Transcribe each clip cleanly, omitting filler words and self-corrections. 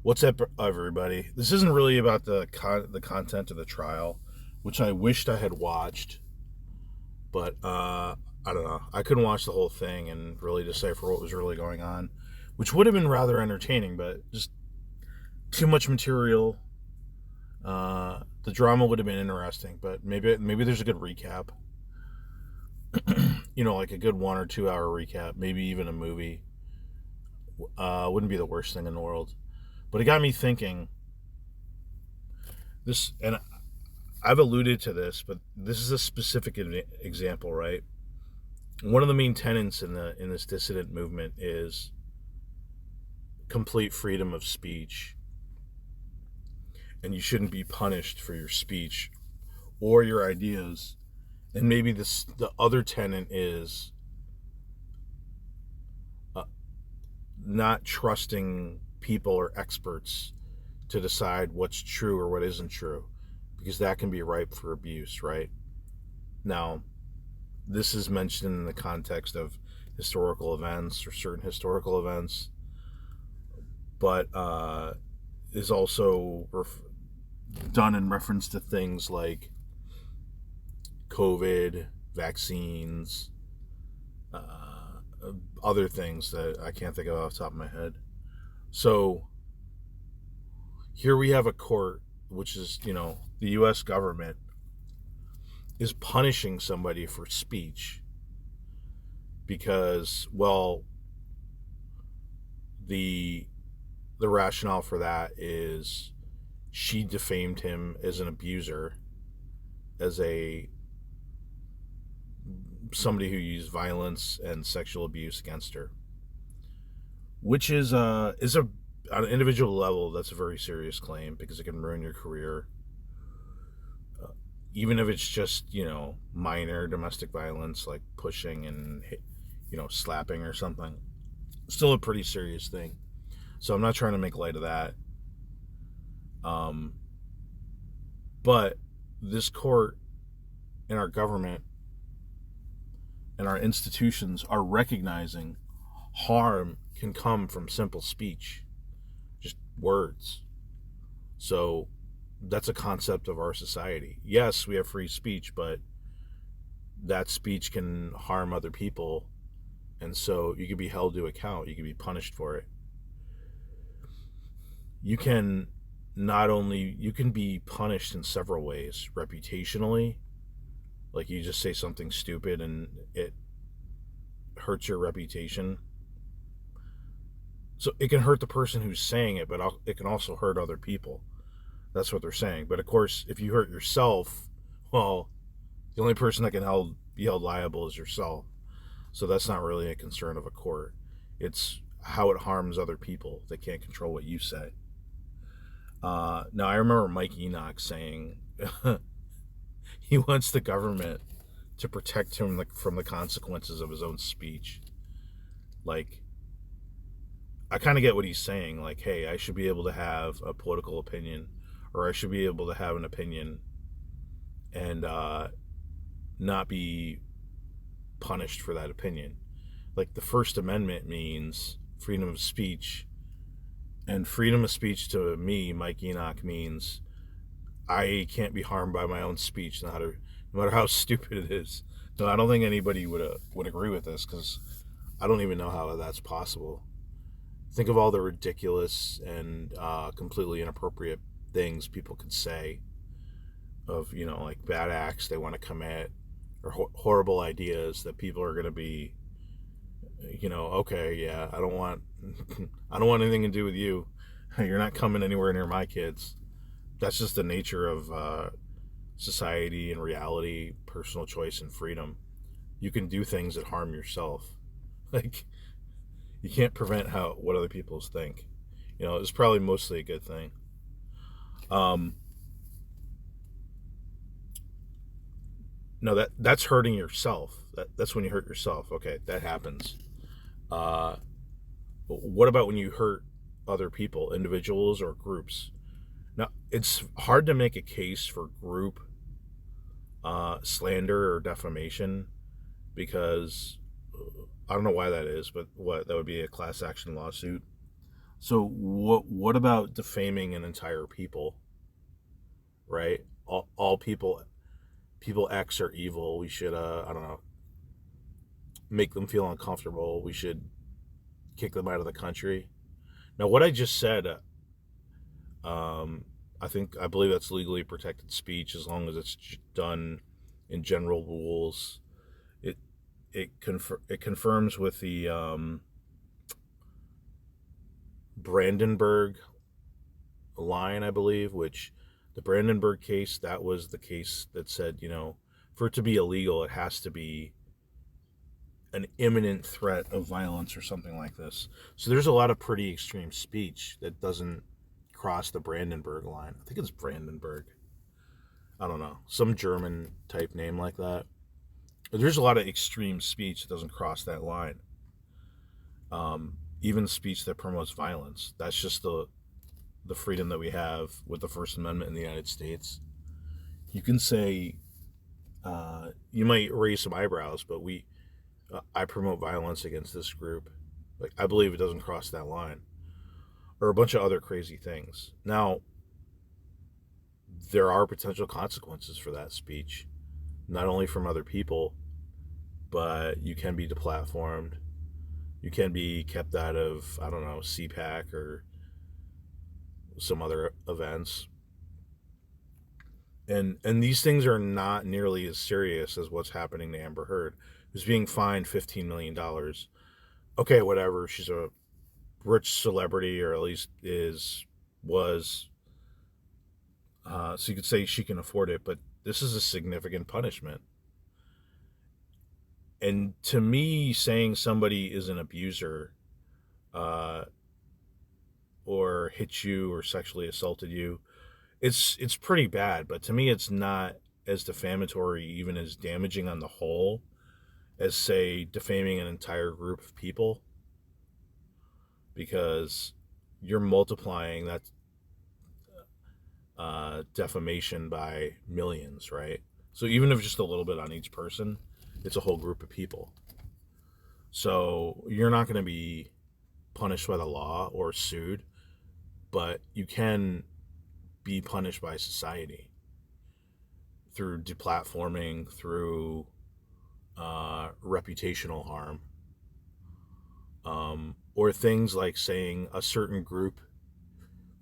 What's up, everybody? This isn't really about the content of the trial, which I wished I had watched, but I don't know. I couldn't watch the whole thing and really decipher what was really going on, which would have been rather entertaining, but just too much material. The drama would have been interesting, but maybe there's a good recap. Like a good 1 or 2 hour recap, maybe even a movie. Wouldn't be the worst thing in the world. But it got me thinking. And I've alluded to this, but this is a specific example, right? One of the main tenets in this dissident movement is complete freedom of speech, and you shouldn't be punished for your speech or your ideas. And maybe the other tenet is uh, not trusting people or experts to decide what's true or what isn't true, because that can be ripe for abuse, right? Now, this is mentioned in the context of historical events or certain historical events, but is also done in reference to things like COVID, vaccines, uh, other things that I can't think of off the top of my head. So here we have a court, which is, the U.S. government is punishing somebody for speech because, well, the the rationale for that is she defamed him as an abuser, as a somebody who used violence and sexual abuse against her, which is a on an individual level, that's a very serious claim because it can ruin your career, uh, even if it's just minor domestic violence like pushing and slapping or something. Still a pretty serious thing. So I'm not trying to make light of that. Um, but this court and our government and our institutions are recognizing harm can come from simple speech, just words. So that's a concept of our society. Yes, we have free speech, but that speech can harm other people. And so you can be held to account, you can be punished for it. You can you can be punished in several ways. Reputationally, like you just say something stupid and it hurts your reputation. So it can hurt the person who's saying it, but it can also hurt other people. That's what they're saying. But of course, if you hurt yourself, well, the only person that can be held liable is yourself. So that's not really a concern of a court. It's how it harms other people. They can't control what you say. Now, I remember Mike Enoch saying he wants the government to protect him from the consequences of his own speech. Like, I kind of get what he's saying. Like, hey, I should be able to have a political opinion, or I should be able to have an opinion and not be punished for that opinion. Like, the First Amendment means freedom of speech, and freedom of speech to me, Mike Enoch, means I can't be harmed by my own speech, no matter how stupid it is. No, I don't think anybody would agree with this because I don't even know how that's possible. Think of all the ridiculous and completely inappropriate things people could say, of like bad acts they want to commit, or horrible ideas that people are going to be, okay, yeah, I don't want anything to do with you. You're not coming anywhere near my kids. That's just the nature of society and reality, personal choice and freedom. You can do things that harm yourself. Like, you can't prevent what other people think. It's probably mostly a good thing. Um, no, that's hurting yourself. That's when you hurt yourself. Okay, that happens. Uh, what about when you hurt other people, individuals or groups? Now, it's hard to make a case for group slander or defamation because I don't know why that is, but that would be a class action lawsuit. So what about defaming an entire people, right? All people X are evil. We should I don't know, make them feel uncomfortable. We should kick them out of the country. Now what I just said, um I believe that's legally protected speech as long as it's done in general rules. It it confirms with the Brandenburg line, I believe, which the Brandenburg case, that was the case that said, for it to be illegal, it has to be an imminent threat of violence or something like this. So there's a lot of pretty extreme speech that doesn't cross the Brandenburg line. I think it's Brandenburg. I don't know. Some German type name like that. But there's a lot of extreme speech that doesn't cross that line. Even speech that promotes violence. That's just the freedom that we have with the First Amendment in the United States. You can say, you might raise some eyebrows, but I promote violence against this group. Like, I believe it doesn't cross that line, or a bunch of other crazy things. Now, there are potential consequences for that speech, not only from other people, but you can be deplatformed. You can be kept out of, I don't know, CPAC or some other events. And these things are not nearly as serious as what's happening to Amber Heard, who's being fined $15 million. Okay, whatever. She's a rich celebrity, or at least was. So you could say she can afford it, but this is a significant punishment. And to me, saying somebody is an abuser, uh, or hit you or sexually assaulted you, it's pretty bad. But to me, it's not as defamatory, even as damaging on the whole, as say defaming an entire group of people, because you're multiplying that defamation by millions, right? So even if just a little bit on each person, it's a whole group of people. So you're not going to be punished by the law or sued, but you can be punished by society through deplatforming, through reputational harm, or things like saying a certain group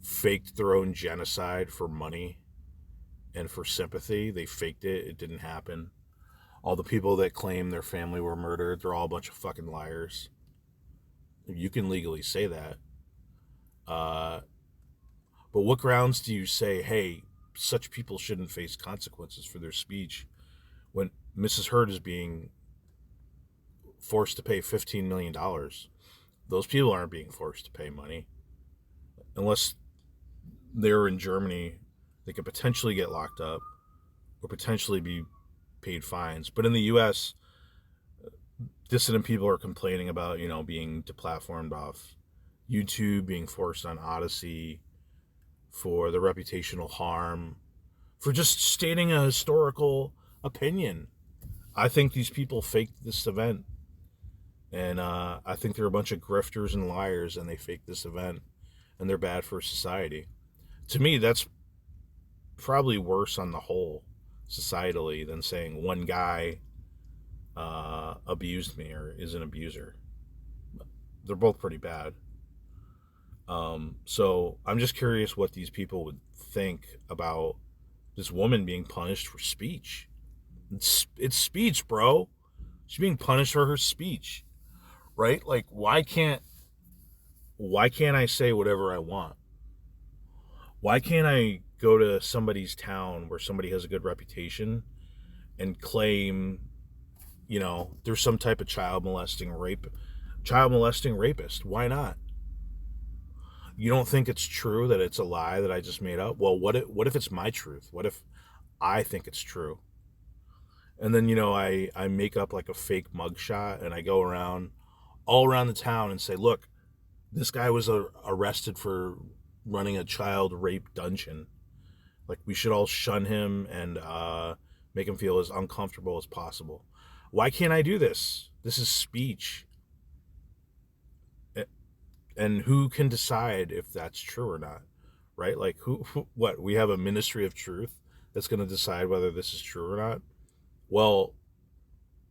faked their own genocide for money and for sympathy. They faked it. It didn't happen. All the people that claim their family were murdered, they're all a bunch of fucking liars. You can legally say that. Uh, but what grounds do you say, hey, such people shouldn't face consequences for their speech, when Mrs. Heard is being forced to pay $15 million? Those people aren't being forced to pay money. Unless they're in Germany, they could potentially get locked up or potentially be paid fines. But in the U.S., dissident people are complaining about, being deplatformed off YouTube, being forced on Odyssey for the reputational harm, for just stating a historical opinion. I think these people faked this event. And I think they're a bunch of grifters and liars, and they faked this event, and they're bad for society. To me, that's probably worse on the whole, societally, than saying one guy abused me or is an abuser. They're both pretty bad. So I'm just curious what these people would think about this woman being punished for speech. It's speech, bro. She's being punished for her speech, right? Like, why can't I say whatever I want? Why can't I go to somebody's town where somebody has a good reputation and claim, there's some type of child molesting rapist? Why not? You don't think it's true, that it's a lie that I just made up? Well, what if it's my truth? What if I think it's true? And then, I make up like a fake mugshot, and I go all around the town and say, look, this guy was arrested for running a child rape dungeon. Like, we should all shun him and make him feel as uncomfortable as possible. Why can't I do this? This is speech. And who can decide if that's true or not, right? Like what, we have a ministry of truth that's going to decide whether this is true or not. Well,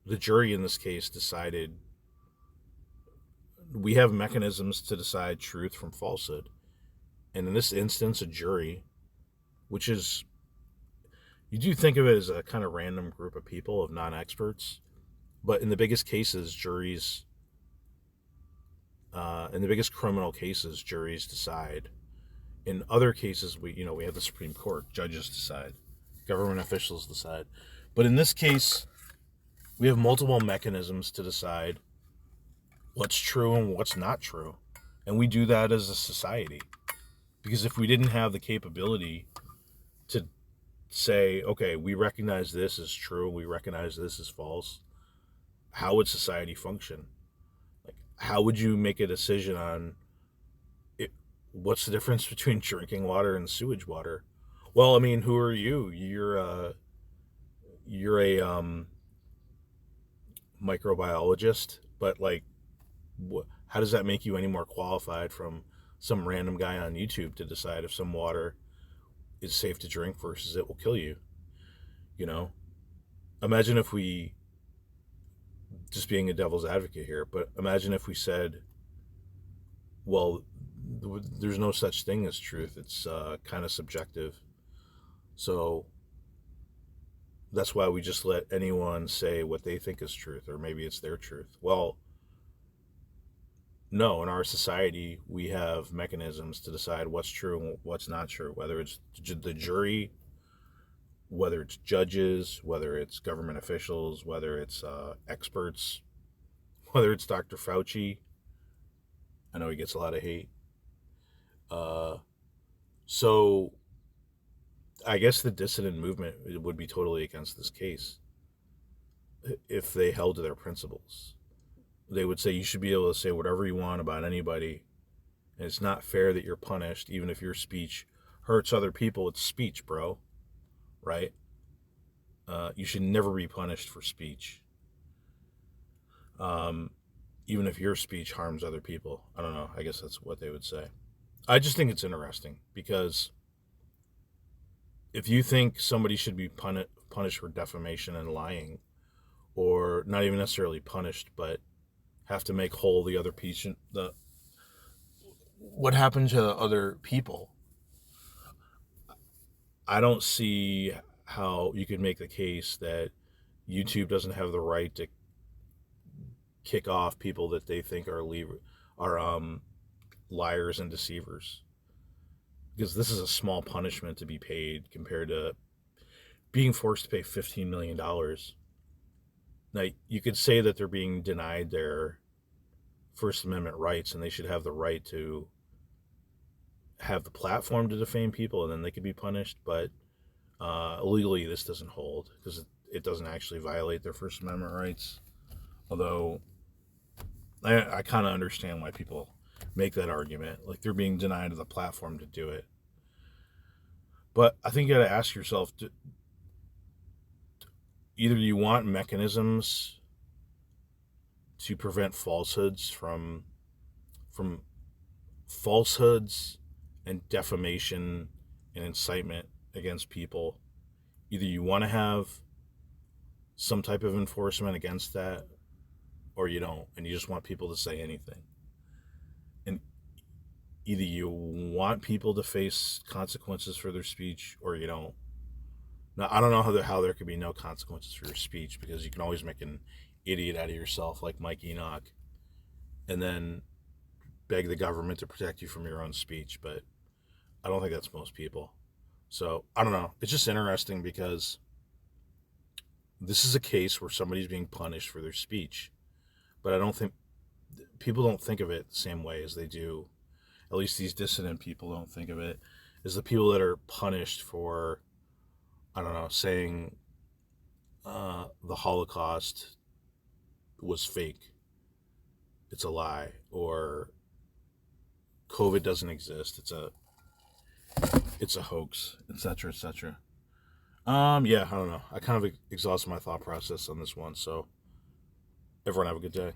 the jury in this case decided. We have mechanisms to decide truth from falsehood, and in this instance a jury, which is, you do think of it as a kind of random group of people, of non-experts, but in the biggest cases, juries, in the biggest criminal cases, juries decide. In other cases, we have the Supreme Court, judges decide, government officials decide. But in this case, we have multiple mechanisms to decide what's true and what's not true. And we do that as a society. Because if we didn't have the capability to say, okay, we recognize this as true, we recognize this as false, how would society function? Like, how would you make a decision on it? What's the difference between drinking water and sewage water? Well, I mean, who are you? You're a microbiologist, but like, how does that make you any more qualified from some random guy on YouTube to decide if some water is safe to drink versus it will kill you? You know, imagine if we, just being a devil's advocate here, but imagine if we said, well, there's no such thing as truth. It's kind of subjective. So that's why we just let anyone say what they think is truth, or maybe it's their truth. Well, no, in our society, we have mechanisms to decide what's true and what's not true, whether it's the jury, whether it's judges, whether it's government officials, whether it's experts, whether it's Dr. Fauci. I know he gets a lot of hate. So I guess the dissident movement would be totally against this case if they held to their principles. They would say you should be able to say whatever you want about anybody, and it's not fair that you're punished even if your speech hurts other people. It's speech, bro, right? You should never be punished for speech, even if your speech harms other people. I don't know. I guess that's what they would say. I just think it's interesting because if you think somebody should be punished for defamation and lying, or not even necessarily punished, but have to make whole the other patient, what happened to the other people, I don't see how you could make the case that YouTube doesn't have the right to kick off people that they think are liars and deceivers, because this is a small punishment to be paid compared to being forced to pay $15 million. Now, you could say that they're being denied their First Amendment rights, and they should have the right to have the platform to defame people, and then they could be punished. But legally, this doesn't hold because it doesn't actually violate their First Amendment rights. Although I kind of understand why people make that argument, like they're being denied the platform to do it. But I think you got to ask yourself, either you want mechanisms to prevent falsehoods from falsehoods and defamation and incitement against people. Either you want to have some type of enforcement against that, or you don't, and you just want people to say anything. And either you want people to face consequences for their speech, or you don't. Now, I don't know how there could be no consequences for your speech, because you can always make an idiot out of yourself like Mike Enoch and then beg the government to protect you from your own speech. But I don't think that's most people. So I don't know. It's just interesting because this is a case where somebody's being punished for their speech. But I don't think people don't think of it the same way as they do. At least these dissident people don't think of it as the people that are punished for, I don't know, saying the Holocaust was fake. It's a lie. Or COVID doesn't exist. It's a hoax, etc., etc. Yeah, I don't know. I kind of exhausted my thought process on this one. So everyone have a good day.